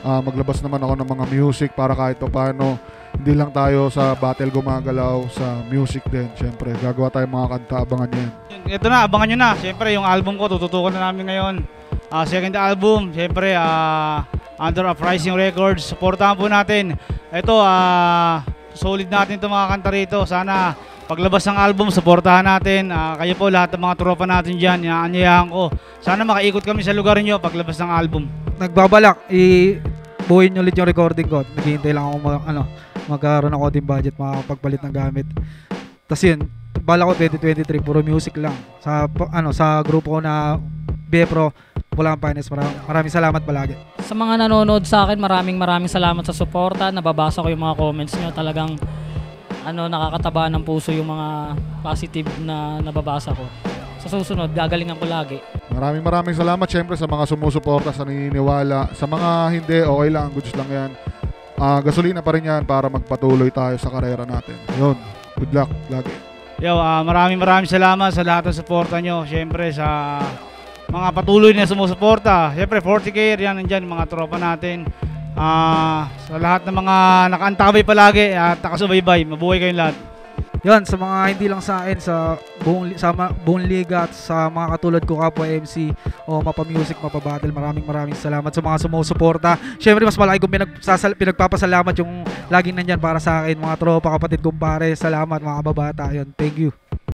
maglabas naman ako ng mga music para kahit paano hindi lang tayo sa battle gumagalaw, sa music din. Siyempre, gagawa tayo mga kanta, abangan yan. Ito na, abangan nyo na. Siyempre, yung album ko, tututukan na namin ngayon. Second album, siyempre, Under Uprising Records. Supportahan po natin. Ito, solid natin itong mga kanta rito. Sana paglabas ng album, supportahan natin. Kayo po, lahat ng mga tropa natin dyan, inaanyayahan ko. Sana makaikot kami sa lugar nyo paglabas ng album. Nagbabalak, buuin ulit yung recording ko. Naghihintay lang ako magkaroon ako din budget, makakapagpalit ng gamit. Tapos yun, bala ko 2023, puro music lang. Sa grupo ko na BFRO, Bulacan Finest. Maraming salamat palagi. Sa mga nanonood sa akin, maraming salamat sa suporta. Nababasa ko yung mga comments nyo. Talagang nakakataba ng puso yung mga positive na nababasa ko. Sa susunod, gagalingan ko lagi. Maraming salamat syempre sa mga sumusuporta, sa naniniwala. Sa mga hindi, okay lang, goods lang yan. Gasolina pa rin yan para magpatuloy tayo sa karera natin. Yun, good luck lagi. Maraming salamat sa lahat ng suporta nyo. Syempre sa mga patuloy na sumusuporta. Syempre 40K yan nandyan, mga tropa natin. Sa lahat ng mga nakaantabay palagi at nakasubaybay, mabuhay kayong lahat. Yan, sa mga hindi lang sa akin, sa buong liga at sa mga katulad ko, kapwa MC o Mapa Music, Mapa Battle, maraming salamat sa mga sumusuporta. Syempre mas malaki kong pinagpapasalamat yung laging nandyan para sa akin, mga tropa, kapatid, kumpare. Salamat mga kababata. Yun, thank you.